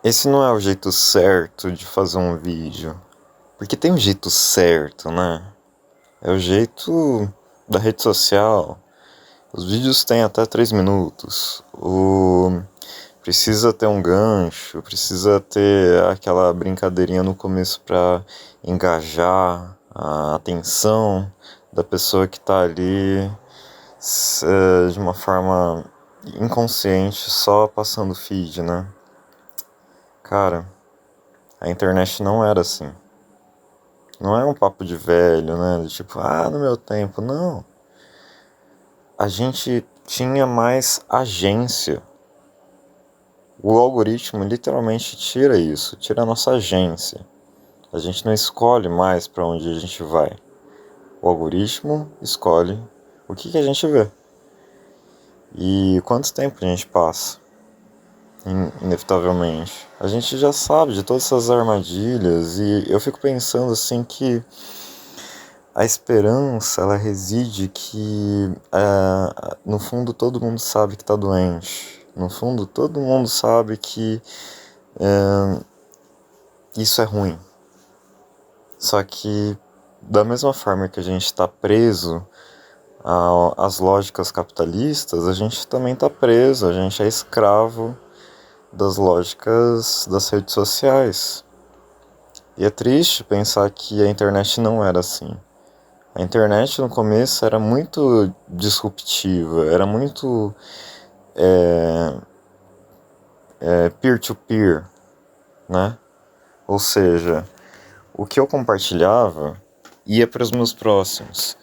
Esse não é o jeito certo de fazer um vídeo. Porque tem um jeito certo, né? É o jeito da rede social. Os vídeos têm até 3 minutos. Precisa ter um gancho, precisa ter aquela brincadeirinha no começo para engajar a atenção da pessoa que tá ali de uma forma inconsciente, só passando feed, né? Cara, a internet não era assim. Não é um papo de velho, né? Tipo, no meu tempo. Não. A gente tinha mais agência. O algoritmo literalmente tira isso, tira a nossa agência. A gente não escolhe mais para onde a gente vai. O algoritmo escolhe o que a gente vê. E quanto tempo a gente passa, inevitavelmente. A gente já sabe de todas essas armadilhas e eu fico pensando assim que a esperança, ela reside que, no fundo, todo mundo sabe que está doente. No fundo, todo mundo sabe que isso é ruim. Só que, da mesma forma que a gente está preso às lógicas capitalistas, a gente também está preso, a gente é escravo das lógicas das redes sociais. E é triste pensar que a internet não era assim. A internet no começo era muito disruptiva, era muito peer-to-peer, né? Ou seja, o que eu compartilhava ia para os meus próximos.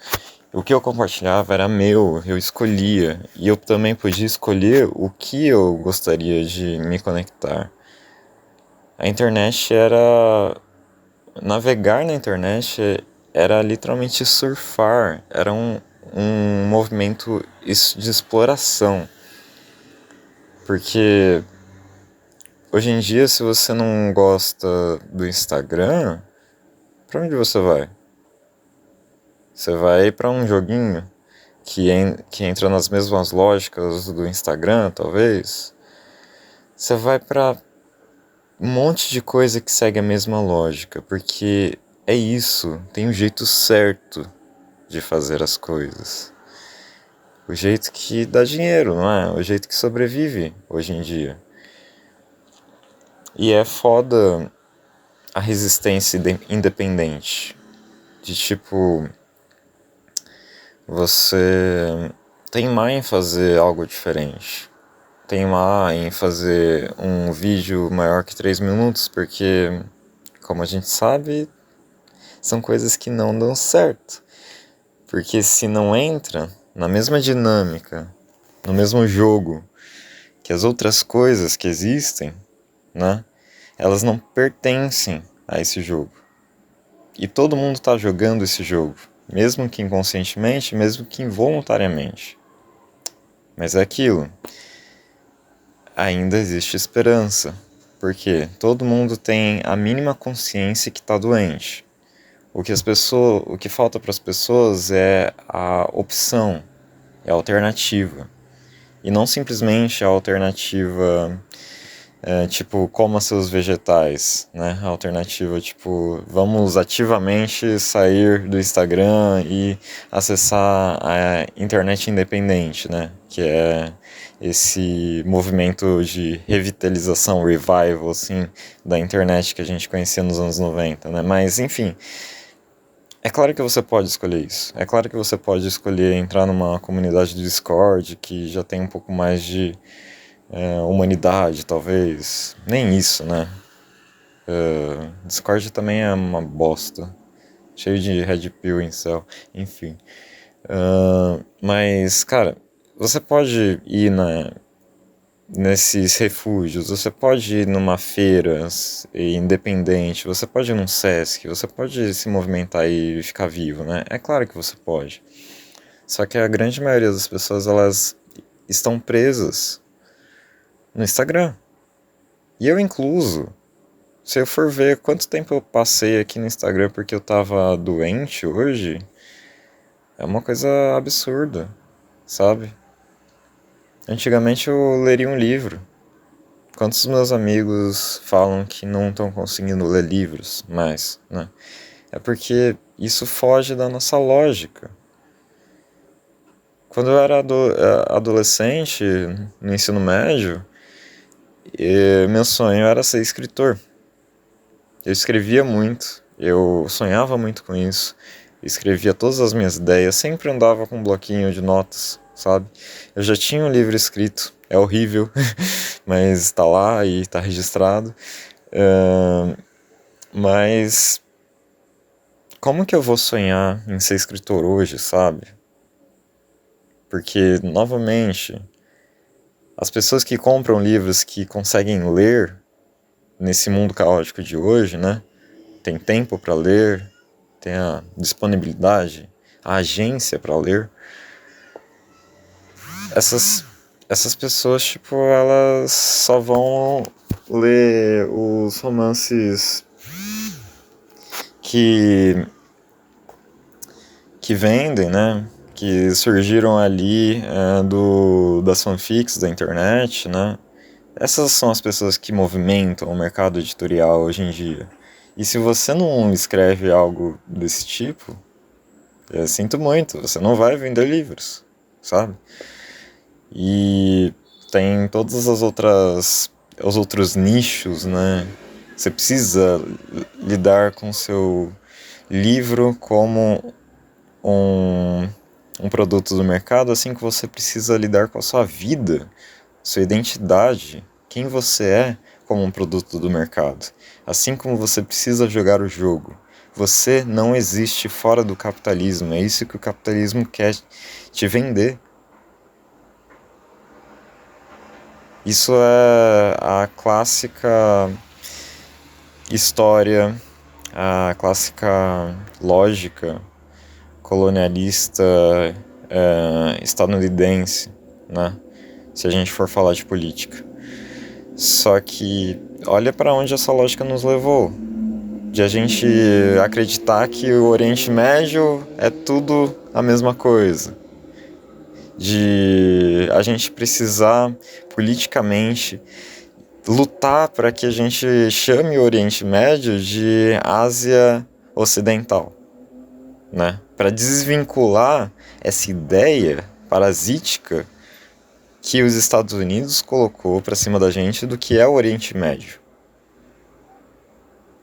O que eu compartilhava era meu, eu escolhia. E eu também podia escolher o que eu gostaria de me conectar. A internet era. Navegar na internet era literalmente surfar, era um movimento de exploração. Porque hoje em dia, se você não gosta do Instagram, pra onde você vai? Você vai pra um joguinho que entra nas mesmas lógicas do Instagram, talvez. Você vai pra um monte de coisa que segue a mesma lógica, porque é isso, tem um jeito certo de fazer as coisas. O jeito que dá dinheiro, não é? O jeito que sobrevive hoje em dia. E é foda a resistência independente. De tipo, você teimar em fazer algo diferente. Teimar em fazer um vídeo maior que 3 minutos, porque, como a gente sabe, são coisas que não dão certo. Porque se não entra na mesma dinâmica, no mesmo jogo que as outras coisas que existem, né? Elas não pertencem a esse jogo. E todo mundo está jogando esse jogo, mesmo que inconscientemente, mesmo que involuntariamente. Mas é aquilo. Ainda existe esperança, porque todo mundo tem a mínima consciência que está doente. O que falta para as pessoas é a opção, é a alternativa. E não simplesmente a alternativa tipo, coma seus vegetais, né? A alternativa, tipo, vamos ativamente sair do Instagram e acessar a internet independente, né? Que é esse movimento de revitalização, revival, assim, da internet que a gente conhecia nos anos 90, né? Mas, enfim, é claro que você pode escolher isso. É claro que você pode escolher entrar numa comunidade do Discord que já tem um pouco mais de humanidade, talvez. Nem isso, né? Discord também é uma bosta. Cheio de red pill em céu. Enfim. Mas, cara, você pode ir nesses refúgios, você pode ir numa feira independente, você pode ir num Sesc, você pode se movimentar e ficar vivo, né? É claro que você pode. Só que a grande maioria das pessoas, elas estão presas no Instagram. E eu incluso. Se eu for ver quanto tempo eu passei aqui no Instagram porque eu tava doente hoje, é uma coisa absurda, sabe? Antigamente eu leria um livro Quantos meus amigos falam que não estão conseguindo ler livros mais, né? É porque isso foge da nossa lógica. Quando eu era adolescente, no ensino médio, meu sonho era ser escritor. Eu escrevia muito, eu sonhava muito com isso, escrevia todas as minhas ideias, sempre andava com um bloquinho de notas, sabe? Eu já tinha um livro escrito, é horrível, mas está lá e está registrado. Mas como que eu vou sonhar em ser escritor hoje, sabe? Porque, novamente, as pessoas que compram livros que conseguem ler nesse mundo caótico de hoje, né? Tem tempo para ler, tem a disponibilidade, a agência para ler. Essas pessoas, tipo, elas só vão ler os romances que vendem, né? Que surgiram ali das fanfics da internet, né? Essas são as pessoas que movimentam o mercado editorial hoje em dia. E se você não escreve algo desse tipo, eu sinto muito, você não vai vender livros, sabe? E tem todas os outros nichos, né? Você precisa lidar com seu livro como um produto do mercado, assim que você precisa lidar com a sua vida, sua identidade, quem você é como um produto do mercado. Assim como você precisa jogar o jogo. Você não existe fora do capitalismo, é isso que o capitalismo quer te vender. Isso é a clássica história, a clássica lógica colonialista estadunidense, né? Se a gente for falar de política. Só que olha para onde essa lógica nos levou. De a gente acreditar que o Oriente Médio é tudo a mesma coisa. De a gente precisar politicamente lutar para que a gente chame o Oriente Médio de Ásia Ocidental, né? Para desvincular essa ideia parasítica que os Estados Unidos colocou para cima da gente do que é o Oriente Médio.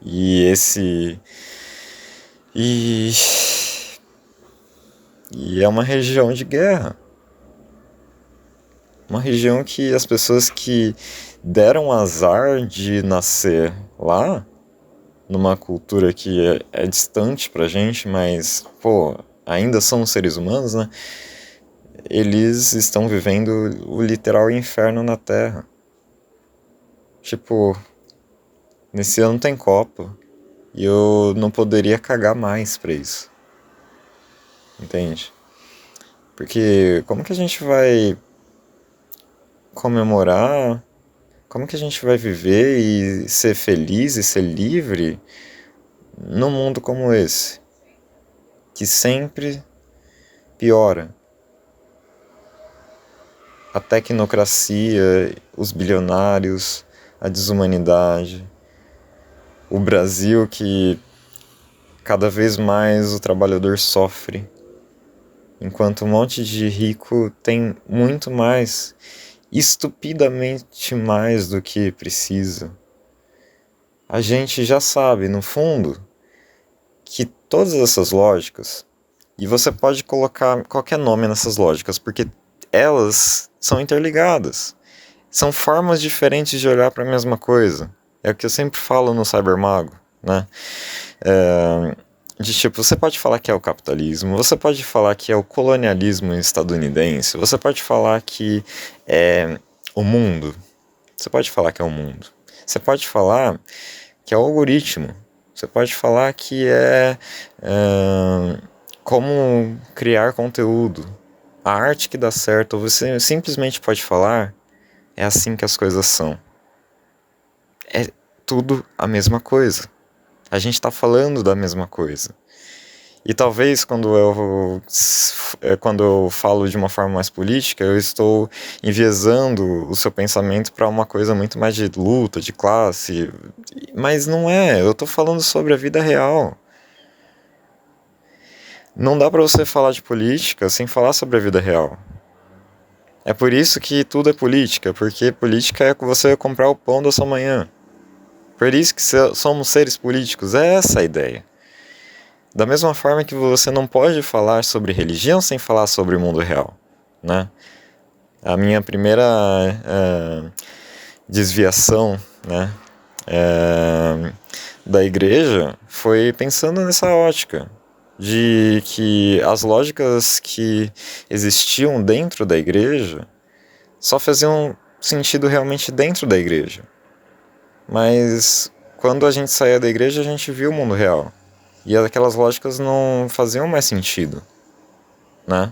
E e é uma região de guerra. Uma região que as pessoas que deram azar de nascer lá, numa cultura que é distante pra gente, mas, pô, ainda são seres humanos, né? Eles estão vivendo o literal inferno na Terra. Tipo, nesse ano tem Copa e eu não poderia cagar mais pra isso. Entende? Porque como que a gente vai comemorar? Como que a gente vai viver e ser feliz e ser livre num mundo como esse? Que sempre piora. A tecnocracia, os bilionários, a desumanidade, o Brasil que cada vez mais o trabalhador sofre, enquanto um monte de rico tem muito mais, estupidamente mais do que precisa. A gente já sabe, no fundo, que todas essas lógicas, e você pode colocar qualquer nome nessas lógicas, porque elas são interligadas. São formas diferentes de olhar para a mesma coisa. É o que eu sempre falo no Cybermago, né? De tipo, você pode falar que é o capitalismo, você pode falar que é o colonialismo estadunidense, você pode falar que é o mundo, você pode falar que é o mundo, você pode falar que é o algoritmo, você pode falar que é como criar conteúdo, a arte que dá certo, você simplesmente pode falar, é assim que as coisas são. É tudo a mesma coisa. A gente está falando da mesma coisa. E talvez quando eu falo de uma forma mais política, eu estou enviesando o seu pensamento para uma coisa muito mais de luta, de classe. Mas não é, eu estou falando sobre a vida real. Não dá para você falar de política sem falar sobre a vida real. É por isso que tudo é política, porque política é você comprar o pão da sua manhã. Por isso que somos seres políticos, é essa a ideia. Da mesma forma que você não pode falar sobre religião sem falar sobre o mundo real, né? A minha primeira desviação, né, da igreja foi pensando nessa ótica de que as lógicas que existiam dentro da igreja só faziam sentido realmente dentro da igreja. Mas quando a gente saía da igreja, a gente viu o mundo real. E aquelas lógicas não faziam mais sentido, né?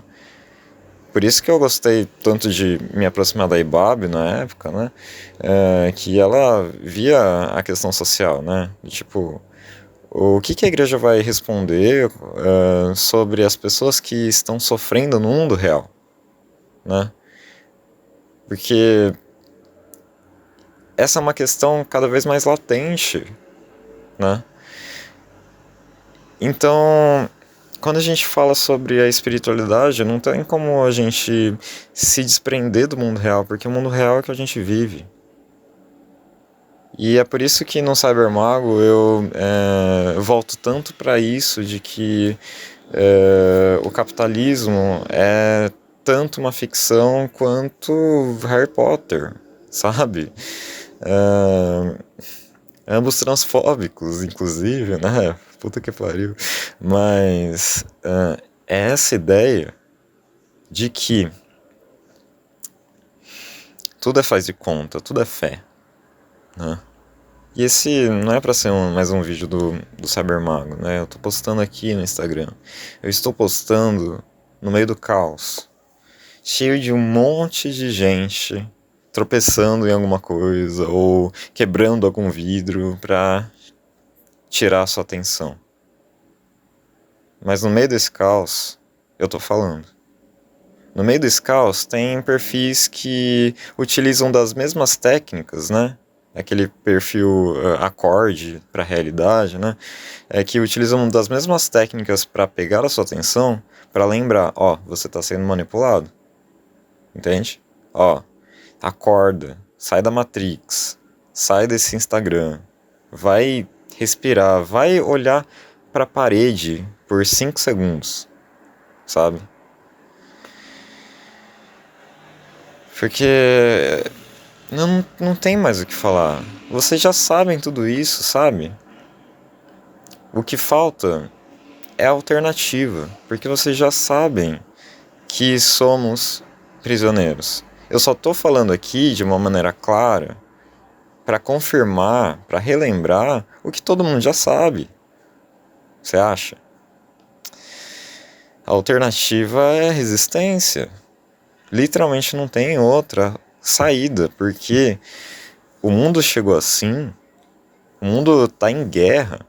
Por isso que eu gostei tanto de me aproximar da Ibabe na época, né? Que ela via a questão social, né? Tipo, o que a igreja vai responder sobre as pessoas que estão sofrendo no mundo real, né? Porque essa é uma questão cada vez mais latente, né? Então, quando a gente fala sobre a espiritualidade, não tem como a gente se desprender do mundo real, porque o mundo real é que a gente vive. E é por isso que no Cybermago eu volto tanto para isso, de que o capitalismo é tanto uma ficção quanto Harry Potter, sabe? Ambos transfóbicos, inclusive, né? Puta que pariu. Mas é essa ideia de que tudo é faz de conta, tudo é fé, né? E esse não é para ser mais um vídeo do Cybermago, né? Eu tô postando aqui no Instagram. Eu estou postando no meio do caos, cheio de um monte de gente tropeçando em alguma coisa ou quebrando algum vidro pra tirar a sua atenção. Mas no meio desse caos, eu tô falando. No meio desse caos tem perfis que utilizam das mesmas técnicas, né? Aquele perfil acorde para a realidade, né? Que utilizam das mesmas técnicas para pegar a sua atenção, para lembrar, ó, você está sendo manipulado, entende? Ó, acorda, sai da Matrix, sai desse Instagram, vai respirar, vai olhar para a parede por 5 segundos, sabe? Porque não tem mais o que falar. Vocês já sabem tudo isso, sabe? O que falta é a alternativa, porque vocês já sabem que somos prisioneiros. Eu só tô falando aqui de uma maneira clara para confirmar, para relembrar o que todo mundo já sabe. Você acha? A alternativa é resistência. Literalmente não tem outra saída, porque o mundo chegou assim, o mundo está em guerra,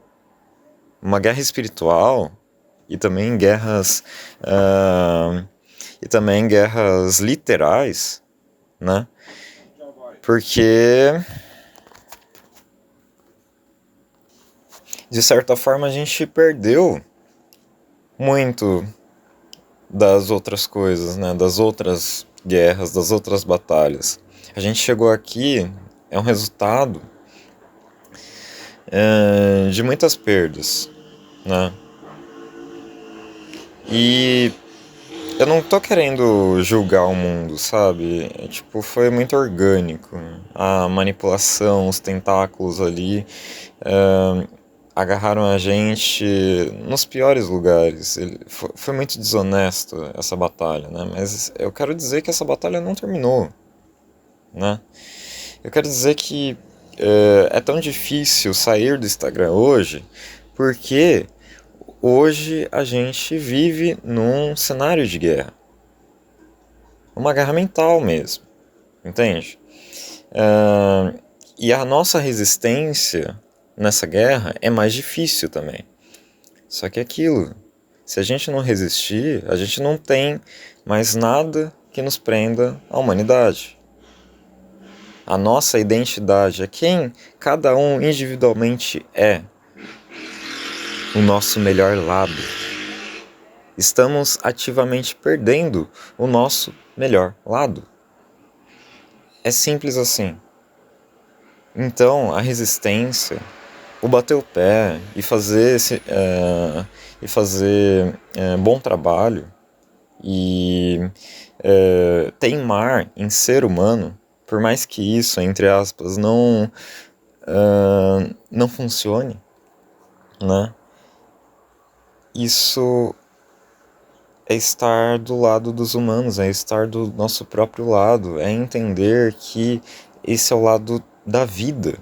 uma guerra espiritual e também guerras literais, né? Porque de certa forma a gente perdeu muito das outras coisas, né? Das outras guerras, das outras batalhas. A gente chegou aqui, é um resultado de muitas perdas, né? E eu não tô querendo julgar o mundo, sabe? Tipo, foi muito orgânico. A manipulação, os tentáculos ali agarraram a gente nos piores lugares. Foi muito desonesto essa batalha, né? Mas eu quero dizer que essa batalha não terminou, né? Eu quero dizer que é tão difícil sair do Instagram hoje porque hoje a gente vive num cenário de guerra. Uma guerra mental mesmo, entende? E a nossa resistência nessa guerra é mais difícil também. Só que é aquilo, Se a gente não resistir, a gente não tem mais nada que nos prenda à humanidade. A nossa identidade é quem cada um individualmente é. O nosso melhor lado. Estamos ativamente perdendo o nosso melhor lado. É simples assim. Então, a resistência, o bater o pé e fazer bom trabalho e teimar em ser humano, por mais que isso, entre aspas, não funcione, né? Isso é estar do lado dos humanos, é estar do nosso próprio lado, é entender que esse é o lado da vida,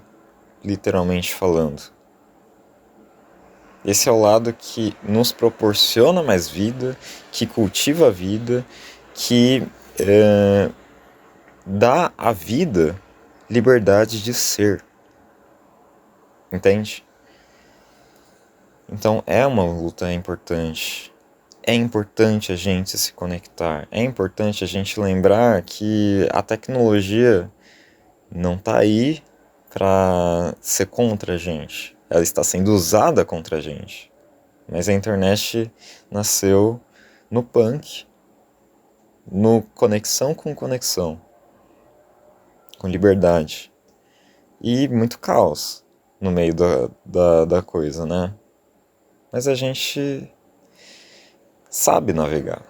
literalmente falando. Esse é o lado que nos proporciona mais vida, que cultiva a vida, que dá à vida liberdade de ser. Entende? Então é uma luta importante. É importante a gente se conectar. É importante a gente lembrar que a tecnologia não está aí para ser contra a gente. Ela está sendo usada contra a gente. Mas a internet nasceu no punk, no conexão, com liberdade. E muito caos no meio da coisa, né? Mas a gente sabe navegar.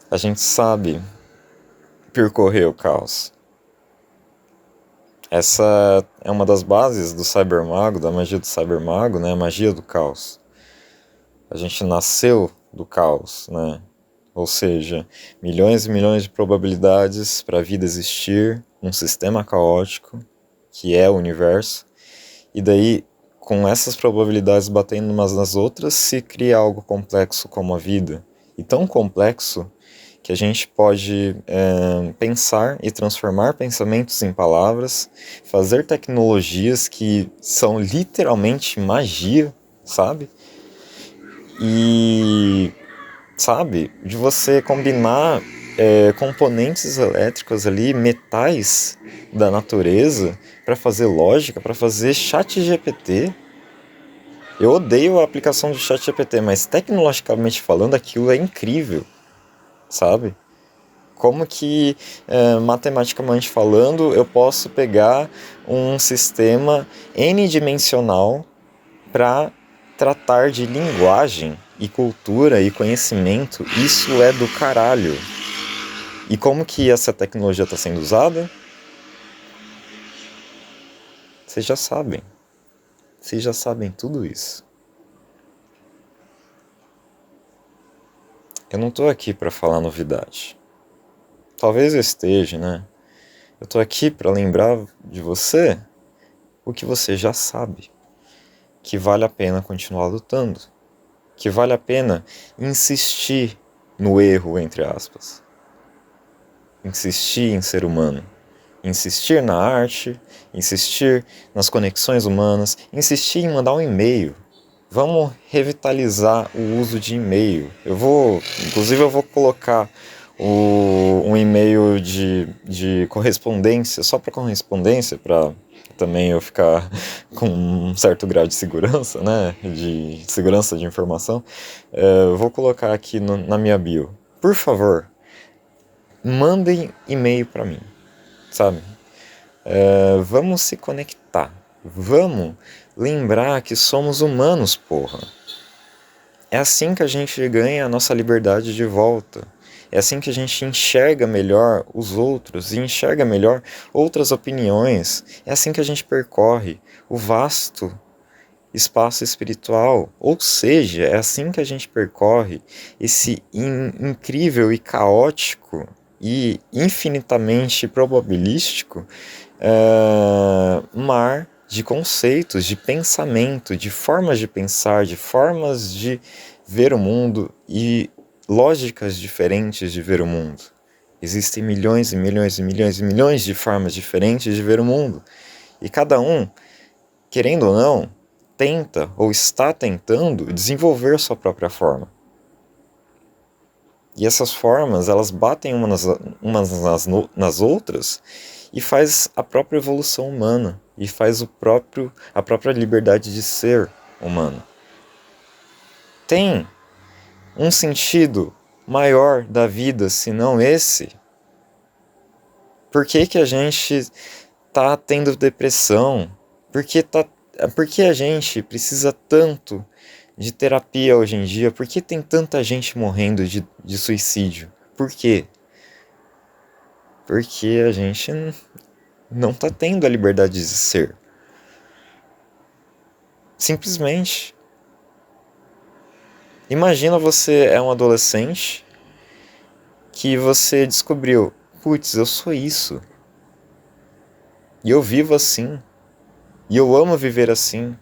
A gente sabe percorrer o caos. Essa é uma das bases do cybermago, da magia do cybermago, né? A magia do caos. A gente nasceu do caos, né? Ou seja, milhões e milhões de probabilidades para a vida existir num sistema caótico, que é o universo, e daí, com essas probabilidades batendo umas nas outras, se cria algo complexo como a vida. E tão complexo que a gente pode pensar e transformar pensamentos em palavras, fazer tecnologias que são literalmente magia, sabe? E, sabe, de você combinar componentes elétricos ali, metais da natureza, para fazer lógica, para fazer chat GPT. Eu odeio a aplicação de chat GPT, mas tecnologicamente falando, aquilo é incrível, sabe? Como que, matematicamente falando, eu posso pegar um sistema n-dimensional para tratar de linguagem e cultura e conhecimento? Isso é do caralho. E como que essa tecnologia está sendo usada? Vocês já sabem. Vocês já sabem tudo isso. Eu não estou aqui para falar novidade. Talvez eu esteja, né? Eu estou aqui para lembrar de você o que você já sabe. Que vale a pena continuar lutando. Que vale a pena insistir no erro, entre aspas. Insistir em ser humano. Insistir na arte, insistir nas conexões humanas, insistir em mandar um e-mail. Vamos revitalizar o uso de e-mail. Inclusive eu vou colocar um e-mail de correspondência, só para correspondência, para também eu ficar com um certo grau de segurança, né? De segurança de informação. Eu vou colocar aqui na minha bio. Por favor, mandem e-mail para mim, sabe? Vamos se conectar. Vamos lembrar que somos humanos, porra. É assim que a gente ganha a nossa liberdade de volta. É assim que a gente enxerga melhor os outros e enxerga melhor outras opiniões. É assim que a gente percorre o vasto espaço espiritual. Ou seja, é assim que a gente percorre esse incrível e caótico e infinitamente probabilístico mar de conceitos, de pensamento, de formas de pensar, de formas de ver o mundo e lógicas diferentes de ver o mundo. Existem milhões e milhões e milhões e milhões de formas diferentes de ver o mundo. E cada um, querendo ou não, tenta ou está tentando desenvolver sua própria forma. E essas formas, elas batem umas nas outras e faz a própria evolução humana e faz a própria liberdade de ser humano. Tem um sentido maior da vida, senão esse? Por que que a gente tá tendo depressão? Por que a gente precisa tanto de terapia hoje em dia? Por que tem tanta gente morrendo de suicídio? Por quê? Porque a gente não tá tendo a liberdade de ser. Simplesmente. Imagina você é um adolescente que você descobriu, putz, eu sou isso. E eu vivo assim. E eu amo viver assim.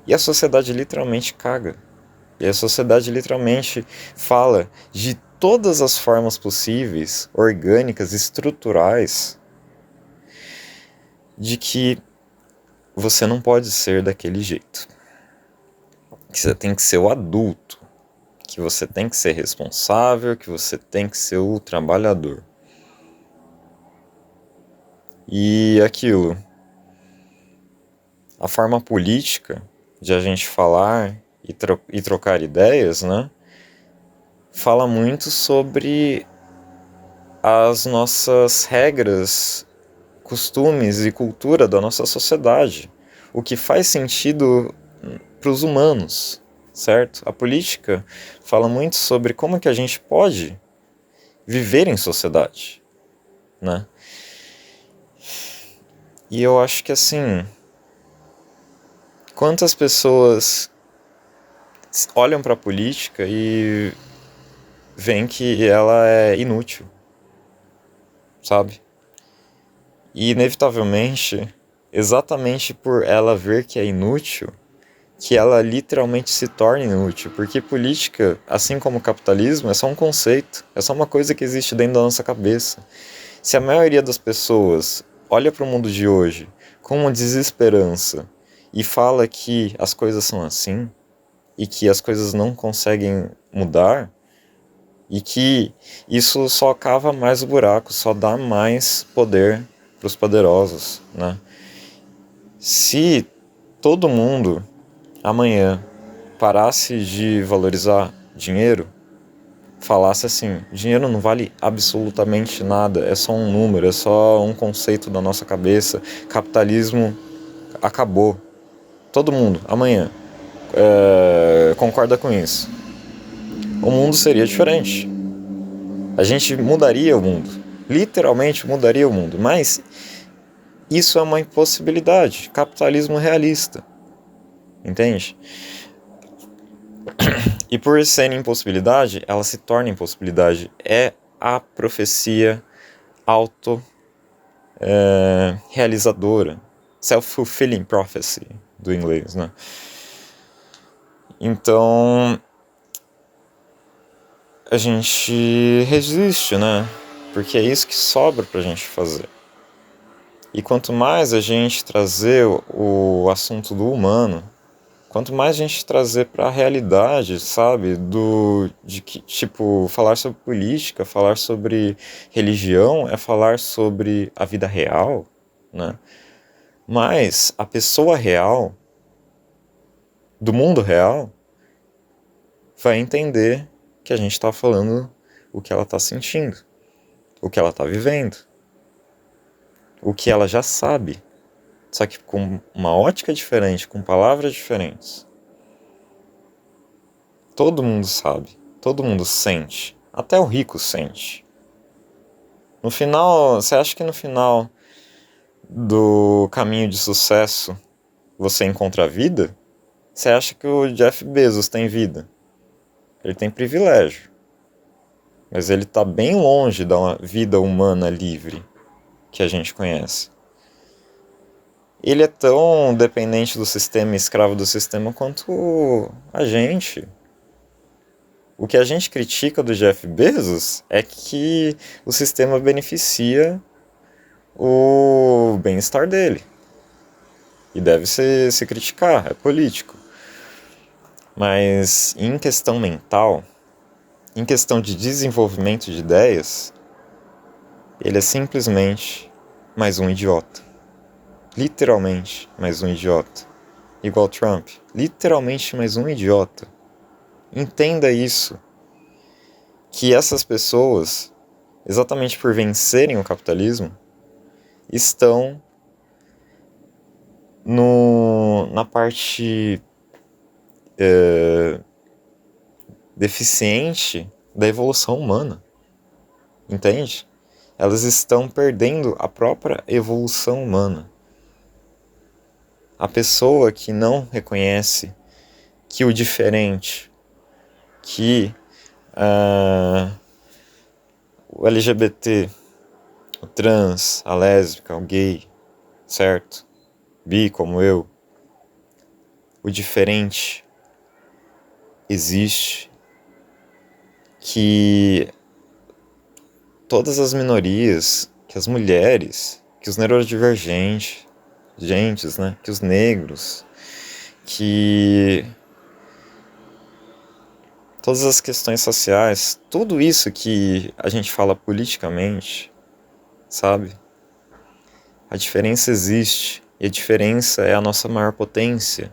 E a sociedade literalmente caga. E a sociedade literalmente fala de todas as formas possíveis, orgânicas, estruturais, de que você não pode ser daquele jeito. Que você tem que ser o adulto. Que você tem que ser responsável, que você tem que ser o trabalhador. E aquilo, a forma política de a gente falar e trocar ideias, né, fala muito sobre as nossas regras, costumes e cultura da nossa sociedade. O que faz sentido para os humanos, certo? A política fala muito sobre como que a gente pode viver em sociedade, né? E eu acho que assim, quantas pessoas olham para a política e veem que ela é inútil, sabe? E inevitavelmente, exatamente por ela ver que é inútil, que ela literalmente se torna inútil, porque política, assim como o capitalismo, é só um conceito, é só uma coisa que existe dentro da nossa cabeça. Se a maioria das pessoas olha para o mundo de hoje com uma desesperança e fala que as coisas são assim e que as coisas não conseguem mudar e que isso só cava mais o buraco, só dá mais poder para os poderosos, né? Se todo mundo amanhã parasse de valorizar dinheiro, falasse assim, dinheiro não vale absolutamente nada, é só um número, é só um conceito da nossa cabeça, capitalismo acabou. Todo mundo, amanhã, concorda com isso. O mundo seria diferente. A gente mudaria o mundo. Literalmente mudaria o mundo. Mas isso é uma impossibilidade. Capitalismo realista. Entende? E por ser impossibilidade, ela se torna impossibilidade. É a profecia realizadora. Self-fulfilling prophecy, do inglês, né? Então, a gente resiste, né? Porque é isso que sobra pra gente fazer. E quanto mais a gente trazer o assunto do humano, quanto mais a gente trazer para a realidade, sabe, de que, tipo, falar sobre política, falar sobre religião, é falar sobre a vida real, né? Mas a pessoa real, do mundo real, vai entender que a gente está falando o que ela está sentindo, o que ela está vivendo, o que ela já sabe, só que com uma ótica diferente, com palavras diferentes. Todo mundo sabe, todo mundo sente, até o rico sente. No final, você acha que no final do caminho de sucesso você encontra a vida? Você acha que o Jeff Bezos tem vida? Ele tem privilégio, mas ele está bem longe da vida humana livre que a gente conhece. Ele é tão dependente do sistema, escravo do sistema, quanto a gente. O que a gente critica do Jeff Bezos é que o sistema beneficia o bem-estar dele. E deve se criticar, é político. Mas em questão mental, em questão de desenvolvimento de ideias, ele é simplesmente mais um idiota. Literalmente mais um idiota. Igual Trump. Literalmente mais um idiota. Entenda isso. Que essas pessoas, exatamente por vencerem o capitalismo, estão na parte deficiente da evolução humana. Entende? Elas estão perdendo a própria evolução humana. A pessoa que não reconhece que o diferente, que o LGBT, o trans, a lésbica, o gay, certo? Bi como eu, o diferente existe, que todas as minorias, que as mulheres, que os neurodivergentes, né? Que os negros, que todas as questões sociais, tudo isso que a gente fala politicamente, sabe? A diferença existe, e a diferença é a nossa maior potência,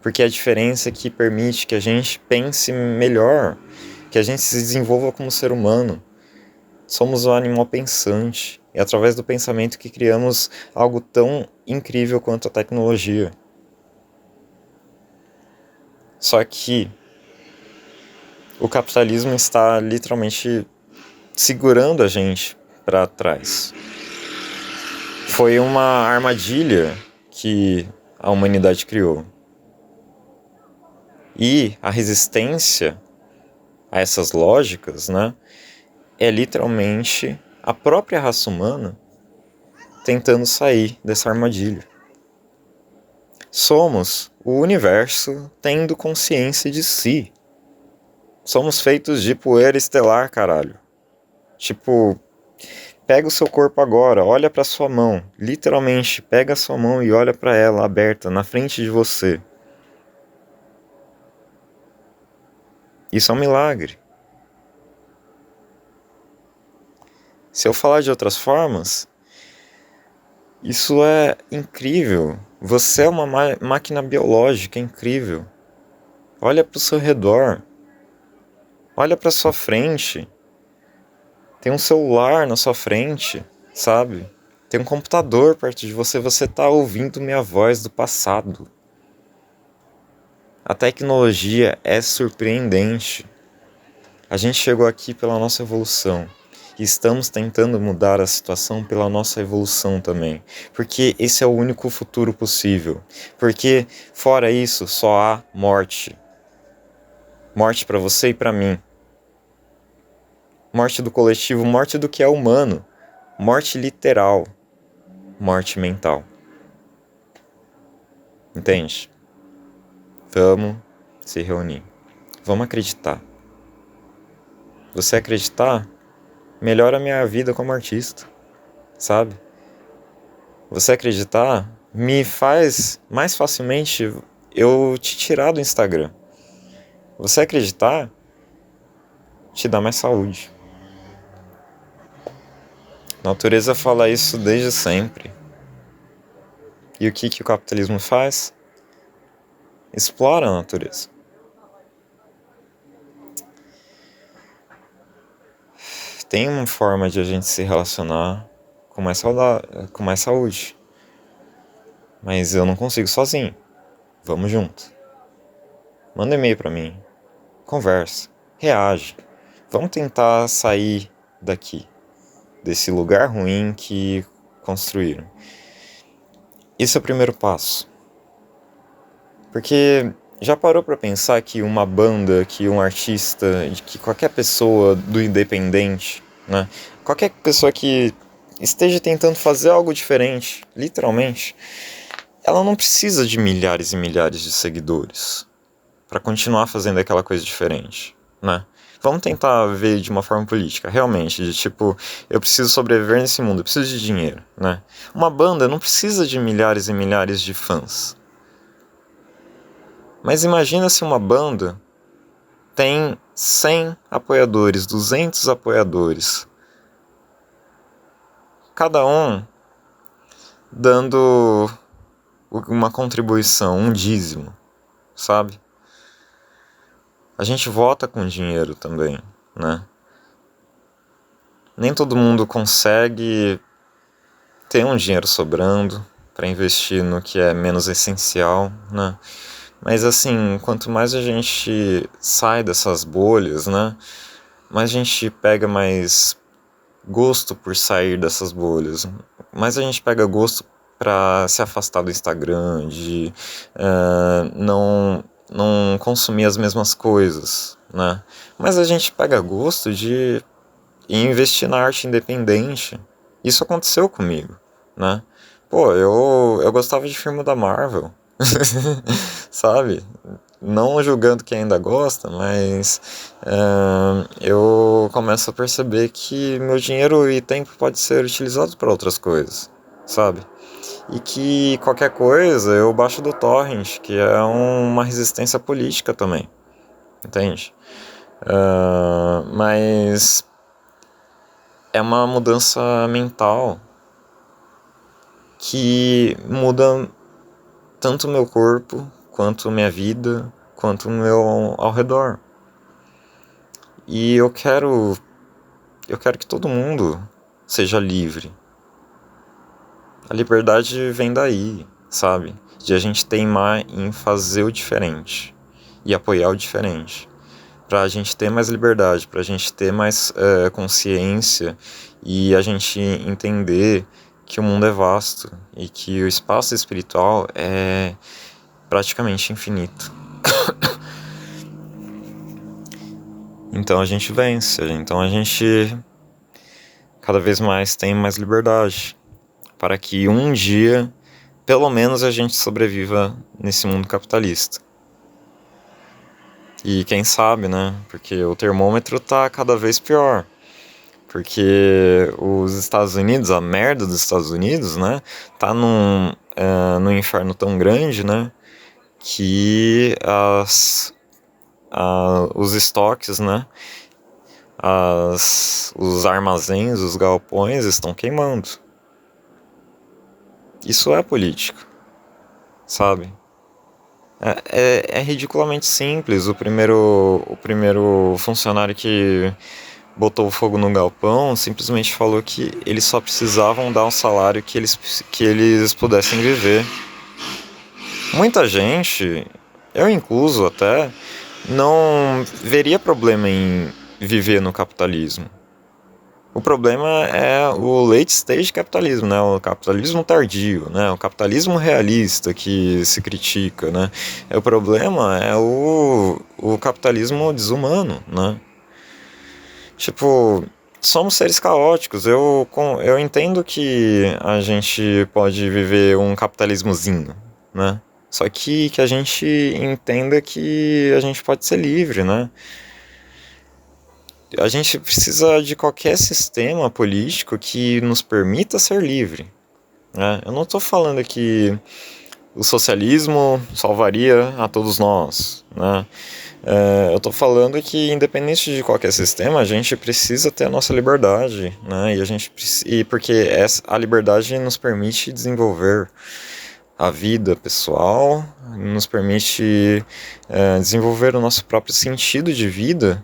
porque é a diferença que permite que a gente pense melhor, que a gente se desenvolva como ser humano. Somos um animal pensante, e é através do pensamento que criamos algo tão incrível quanto a tecnologia. Só que o capitalismo está literalmente segurando a gente para trás. Foi uma armadilha que a humanidade criou. E a resistência a essas lógicas, né, é literalmente a própria raça humana tentando sair dessa armadilha. Somos o universo tendo consciência de si. Somos feitos de poeira estelar, caralho. Tipo, pega o seu corpo agora, olha pra sua mão. Literalmente, pega a sua mão e olha pra ela aberta na frente de você. Isso é um milagre. Se eu falar de outras formas, isso é incrível. Você é uma máquina biológica incrível. Olha pro seu redor. Olha pra sua frente. Tem um celular na sua frente, sabe? Tem um computador perto de você. Você tá ouvindo minha voz do passado. A tecnologia é surpreendente. A gente chegou aqui pela nossa evolução. E estamos tentando mudar a situação pela nossa evolução também. Porque esse é o único futuro possível. Porque, fora isso, só há morte. Morte para você e para mim. Morte do coletivo, morte do que é humano. Morte literal. Morte mental. Entende? Vamos se reunir. Vamos acreditar. Você acreditar melhora a minha vida como artista, sabe? Você acreditar me faz mais facilmente eu te tirar do Instagram. Você acreditar te dá mais saúde. A natureza fala isso desde sempre. E o que o capitalismo faz? Explora a natureza. Tem uma forma de a gente se relacionar com mais saúde. Mas eu não consigo sozinho. Vamos junto. Manda e-mail pra mim. Conversa. Reage. Vamos tentar sair daqui. Desse lugar ruim que construíram. Esse é o primeiro passo. Porque já parou pra pensar que uma banda, que um artista, que qualquer pessoa do independente, né? Qualquer pessoa que esteja tentando fazer algo diferente, literalmente, ela não precisa de milhares e milhares de seguidores para continuar fazendo aquela coisa diferente, né? Vamos tentar ver de uma forma política, realmente, de tipo, eu preciso sobreviver nesse mundo, eu preciso de dinheiro, né? Uma banda não precisa de milhares e milhares de fãs. Mas imagina se uma banda tem 100 apoiadores, 200 apoiadores, cada um dando uma contribuição, um dízimo, sabe? A gente vota com dinheiro também, né? Nem todo mundo consegue ter um dinheiro sobrando para investir no que é menos essencial, né? Mas assim, quanto mais a gente sai dessas bolhas, né? Mais a gente pega mais gosto por sair dessas bolhas. Mais a gente pega gosto para se afastar do Instagram, de não consumir as mesmas coisas, né? Mas a gente pega gosto de investir na arte independente. Isso aconteceu comigo, né? Pô, eu gostava de filme da Marvel, sabe? Não julgando quem ainda gosta, mas eu começo a perceber que meu dinheiro e tempo pode ser utilizado para outras coisas, sabe? E que qualquer coisa eu baixo do torrent, que é uma resistência política também, entende? Mas é uma mudança mental que muda tanto o meu corpo, quanto minha vida, quanto o meu ao redor. E eu quero que todo mundo seja livre. A liberdade vem daí, sabe? De a gente teimar em fazer o diferente e apoiar o diferente. Pra gente ter mais liberdade, pra gente ter mais consciência e a gente entender que o mundo é vasto e que o espaço espiritual é praticamente infinito. Então a gente vence, então a gente cada vez mais tem mais liberdade para que um dia, pelo menos, a gente sobreviva nesse mundo capitalista. E quem sabe, né? Porque o termômetro tá cada vez pior. Porque os Estados Unidos, a merda dos Estados Unidos, né? Tá num inferno tão grande, né? Que os estoques, né? Os armazéns, os galpões estão queimando. Isso é política, sabe? É ridiculamente simples. O primeiro funcionário que botou fogo no galpão simplesmente falou que eles só precisavam dar um salário que eles pudessem viver. Muita gente, eu incluso até, não veria problema em viver no capitalismo. O problema é o late stage capitalismo, né? O capitalismo tardio, né? O capitalismo realista que se critica, né? O problema é o capitalismo desumano, né? Tipo, somos seres caóticos. Eu entendo que a gente pode viver um capitalismozinho, né? Só que a gente entenda que a gente pode ser livre, né? A gente precisa de qualquer sistema político que nos permita ser livre, né? Eu não estou falando que o socialismo salvaria a todos nós, né? Eu estou falando que, independente de qualquer sistema, a gente precisa ter a nossa liberdade, né? Porque a liberdade nos permite desenvolver a vida pessoal, nos permite desenvolver o nosso próprio sentido de vida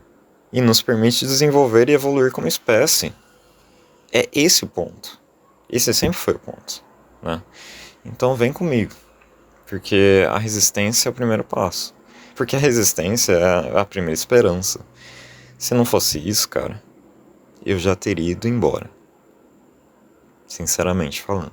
e nos permite desenvolver e evoluir como espécie. É esse o ponto. Esse sempre foi o ponto, né? Então vem comigo, porque a resistência é o primeiro passo. Porque a resistência é a primeira esperança. Se não fosse isso, cara, eu já teria ido embora. Sinceramente falando.